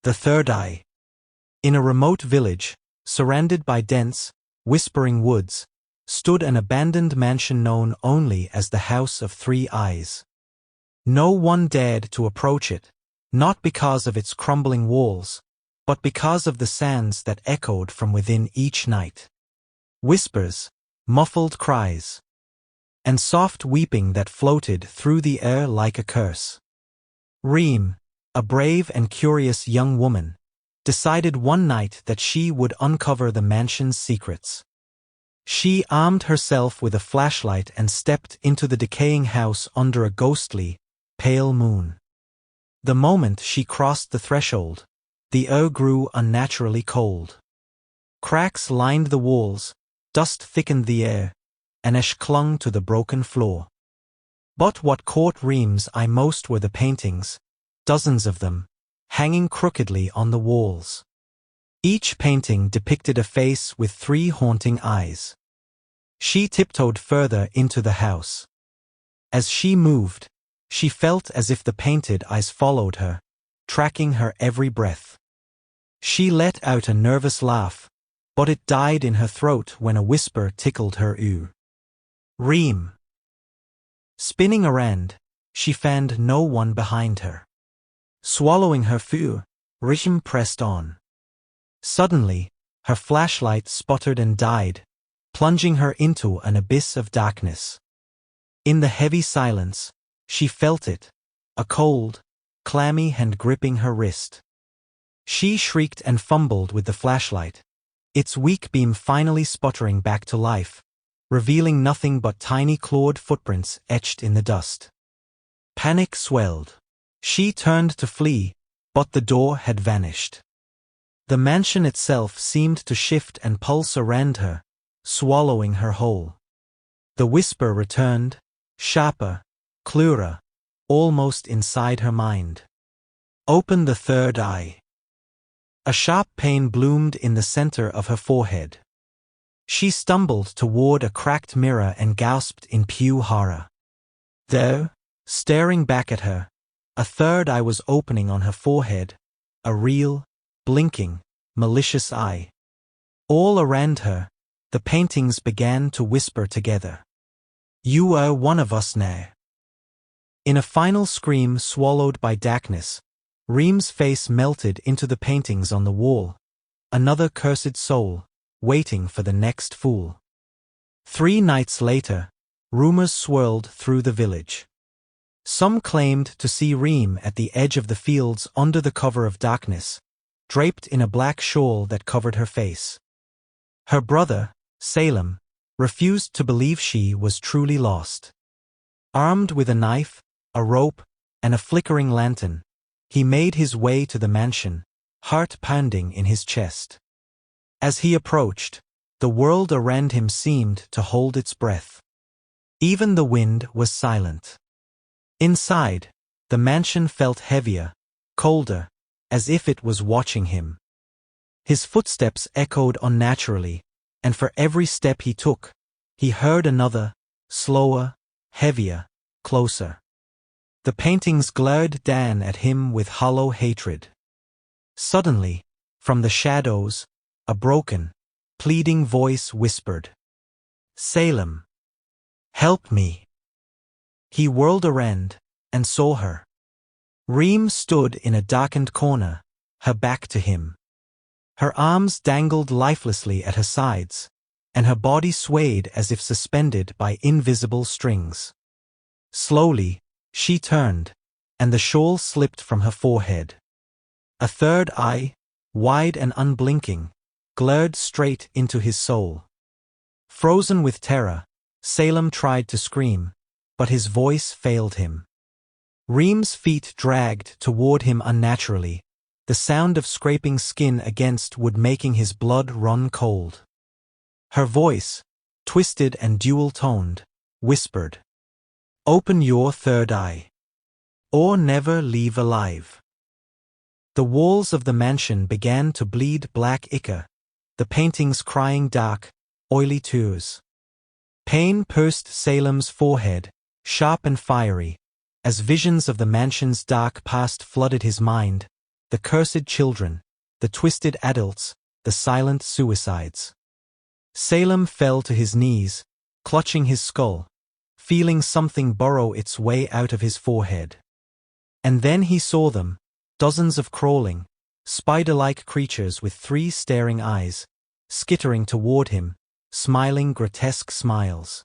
The third eye. In a remote village, surrounded by dense, whispering woods, stood an abandoned mansion known only as the House of Three Eyes. No one dared to approach it, not because of its crumbling walls, but because of the sounds that echoed from within each night. Whispers, muffled cries, and soft weeping that floated through the air like a curse. Reem, a brave and curious young woman, decided one night that she would uncover the mansion's secrets. She armed herself with a flashlight and stepped into the decaying house under a ghostly, pale moon. The moment she crossed the threshold, the air grew unnaturally cold. Cracks lined the walls, dust thickened the air, and ash clung to the broken floor. But what caught Reem's eye most were the paintings, dozens of them, hanging crookedly on the walls. Each painting depicted a face with three haunting eyes. She tiptoed further into the house. As she moved, she felt as if the painted eyes followed her, tracking her every breath. She let out a nervous laugh, but it died in her throat when a whisper tickled her ear. Reem. Spinning around, she found no one behind her. Swallowing her fear, Reem pressed on. Suddenly, her flashlight sputtered and died, plunging her into an abyss of darkness. In the heavy silence, she felt it, a cold, clammy hand gripping her wrist. She shrieked and fumbled with the flashlight, its weak beam finally sputtering back to life, revealing nothing but tiny clawed footprints etched in the dust. Panic swelled. She turned to flee, but the door had vanished. The mansion itself seemed to shift and pulse around her, swallowing her whole. The whisper returned, sharper, clearer, almost inside her mind. Open the third eye. A sharp pain bloomed in the center of her forehead. She stumbled toward a cracked mirror and gasped in pure horror. There, staring back at her, a third eye was opening on her forehead, a real, blinking, malicious eye. All around her, the paintings began to whisper together. You are one of us now. In a final scream swallowed by darkness, Reem's face melted into the paintings on the wall, another cursed soul, waiting for the next fool. 3 nights later, rumors swirled through the village. Some claimed to see Reem at the edge of the fields under the cover of darkness, draped in a black shawl that covered her face. Her brother, Salem, refused to believe she was truly lost. Armed with a knife, a rope, and a flickering lantern, he made his way to the mansion, heart pounding in his chest. As he approached, the world around him seemed to hold its breath. Even the wind was silent. Inside, the mansion felt heavier, colder, as if it was watching him. His footsteps echoed unnaturally, and for every step he took, he heard another, slower, heavier, closer. The paintings glared down at him with hollow hatred. Suddenly, from the shadows, a broken, pleading voice whispered, Salem, help me. He whirled around and saw her. Reem stood in a darkened corner, her back to him. Her arms dangled lifelessly at her sides, and her body swayed as if suspended by invisible strings. Slowly, she turned, and the shawl slipped from her forehead. A third eye, wide and unblinking, glared straight into his soul. Frozen with terror, Salem tried to scream, but his voice failed him. Reem's feet dragged toward him unnaturally, the sound of scraping skin against wood making his blood run cold. Her voice, twisted and dual-toned, whispered, Open your third eye, or never leave alive. The walls of the mansion began to bleed black ichor, the paintings crying dark, oily tears. Pain pierced Salem's forehead, sharp and fiery, as visions of the mansion's dark past flooded his mind, the cursed children, the twisted adults, the silent suicides. Salem fell to his knees, clutching his skull, feeling something burrow its way out of his forehead. And then he saw them, dozens of crawling, spider-like creatures with 3 staring eyes, skittering toward him, smiling grotesque smiles.